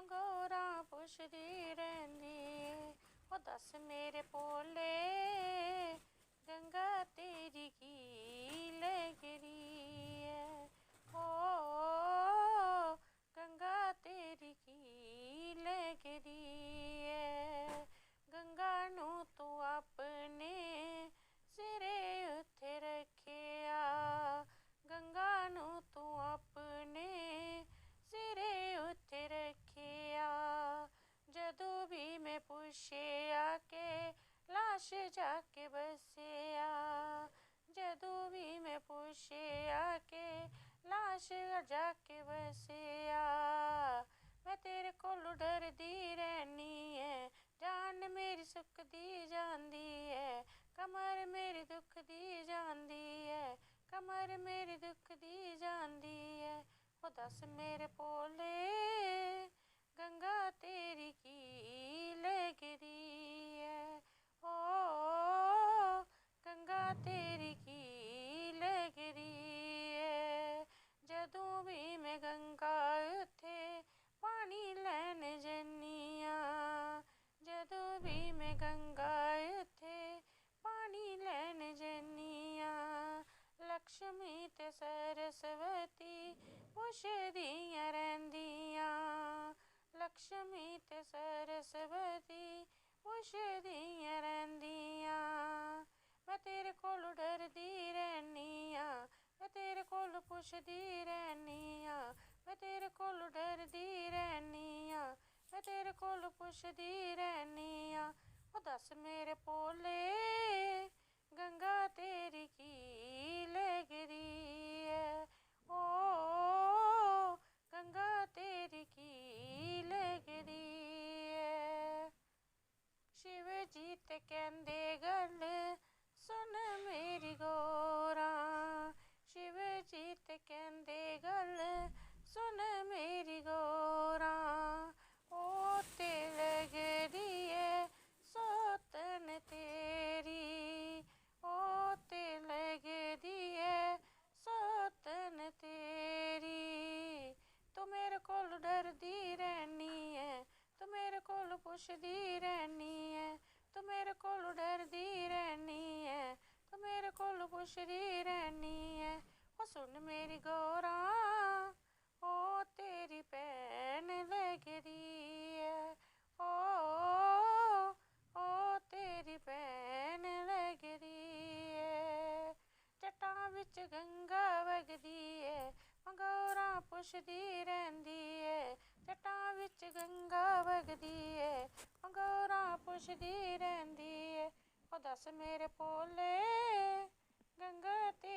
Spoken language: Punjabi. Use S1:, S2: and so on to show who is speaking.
S1: ਮੰਗੋਰਾ ਪੁੱਛਦੀ ਰਹਿੰਦੀ ਏ। ਉਹ ਦੱਸ ਮੇਰੇ ਭੋਲੇ ਗੰਗਾ ਤੇਰੀ ਕੀ ਲੱਗਦੀ ਏ। ਓ ਗੰਗਾ ਤੇਰੀ ਕੀ ਲੱਗਦੀ ਏ। ਗੰਗਾ ਨੂੰ ਤੂੰ ਆਪਣੇ ਸਿਰੇ ਉੱਤੇ ਰੱਖਿਆ। ਗੰਗਾ ਨੂੰ ਤੂੰ ਆਪਣੇ ਸਿਰੇ ਉੱਤੇ ਰੱਖਿਆ। ਜਦੋਂ ਵੀ ਮੈਂ ਪੁੱਛਿਆ ਕਿ ਲਾਸ਼ ਜਾ ਕੇ ਵਸਿਆ। ਜਦੋਂ ਵੀ ਮੈਂ ਪੁੱਛਿਆ ਕਿ ਲਾਸ਼ ਜਾ ਕੇ ਵਸਿਆ। ਮੈਂ ਤੇਰੇ ਕੋਲੋਂ ਡਰਦੀ ਰਹਿਨੀ ਏ। ਜਾਨ ਮੇਰੀ ਸੁੱਕਦੀ ਜਾਂਦੀ ਏ। ਕਮਰ ਮੇਰੀ ਦੁਖਦੀ ਜਾਂਦੀ ਏ। ਕਮਰ ਮੇਰੀ ਦੁਖਦੀ ਜਾਂਦੀ ਏ। ਉਹ ਦੱਸ ਮੇਰੇ ਭੋਲੇ ਗੰਗਾ ਤੇਰੀ ਕੀ ਲੱਗਦੀ ਏ। ਓ ਗੰਗਾ ਤੇਰੀ ਕੀ ਲੱਗਦੀ ਏ। ਜਦੋਂ ਵੀ ਮੈਂ ਗੰਗਾ ਉੱਤੇ ਪਾਣੀ ਲੈਣ ਜਾਂਦੀ ਆ। ਜਦੋਂ ਵੀ ਮੈਂ ਗੰਗਾ ਉੱਤੇ ਪਾਣੀ ਲੈਣ ਜਾਂਦੀ ਆ। ਲਕਸ਼ਮੀ ਤੇ ਸਰਸਵਤੀ ਪੁੱਛਦੀਆਂ ਰਹਿੰਦੀਆਂ। ਲਕਸ਼ਮੀ ਤੇ ਸਰਸਵਤੀ ਪੁੱਛਦੀਆਂ ਰਹਿੰਦੀਆਂ। ਮੈਂ ਤੇਰੇ ਕੋਲੋਂ ਡਰਦੀ ਰਹਿਨੀ ਆ। ਮੈਂ ਤੇਰੇ ਕੋਲੋਂ ਪੁੱਛਦੀ ਰਹਿਨੀ ਆ। ਮੈਂ ਤੇਰੇ ਕੋਲੋਂ ਡਰਦੀ ਰਹਿਨੀ ਆ। ਮੈਂ ਤੇਰੇ ਕੋਲੋਂ ਪੁੱਛਦੀ ਰਹਿਨੀ ਆ। ਉਹ ਦੱਸ ਮੇਰੇ ਭੋਲੇ ਗੰਗਾ ਤੇਰੀ ਕੀ ਲੱਗਦੀ ਏ। ਓ ਗੰਗਾ ਤੇਰੀ ਕੀ ਲੱਗਦੀ ਏ। ਸ਼ਿਵ ਜੀ ਤੇ ਕਹਿੰਦੇ ਗੱਲ ਸੁਣ ਮੇਰੀ ਗੋਰਾ। ਸ਼ਿਵ ਜੀ ਤੇ ਕਹਿੰਦੇ ਗੱਲ ਸੁਣ ਮੇਰੀ ਗੋਰਾ। ਉਹ ਤੇ ਲੱਗਦੀ ਏ ਸੌਤਨ ਤੇਰੀ। ਉਹ ਤੇ ਲੱਗਦੀ ਏ ਸੌਤਨ ਤੇਰੀ। ਤੂੰ ਮੇਰੇ ਕੋਲੋਂ ਡਰਦੀ ਰਹਿਨੀ ਏ। ਤੂੰ ਮੇਰੇ ਕੋਲੋਂ ਪੁੱਛਦੀ ਰਹਿਨੀ ਏ। ਤੂੰ ਮੇਰੇ ਕੋਲੋਂ ਡਰਦੀ ਰਹਿਨੀ ਏ। ਤੂੰ ਮੇਰੇ ਕੋਲੋਂ ਪੁੱਛਦੀ ਰਹਿਨੀ ਏ। ਉਹ ਸੁਣ ਮੇਰੀ ਗੋਰਾ ਉਹ ਤੇਰੀ ਭੈਣ ਲੱਗਦੀ ਏ। ਓ ਤੇਰੀ ਭੈਣ ਲੱਗਦੀ ਏ। ਜਟਾਂ ਵਿੱਚ ਗੰਗਾ ਵਗਦੀ ਏ। ਮੰਗੋਰਾ ਪੁੱਛਦੀ ਰਹਿੰਦੀ ਏ। ਜਟਾਂ ਵਿੱਚ ਗੰਗਾ ਵਗਦੀ ਏ। ਮੰਗੋਰਾ ਪੁੱਛਦੀ ਰਹਿੰਦੀ ਏ। ਉਹ ਦੱਸ ਮੇਰੇ ਭੋਲੇ ਗੰਗਾ ਤੇ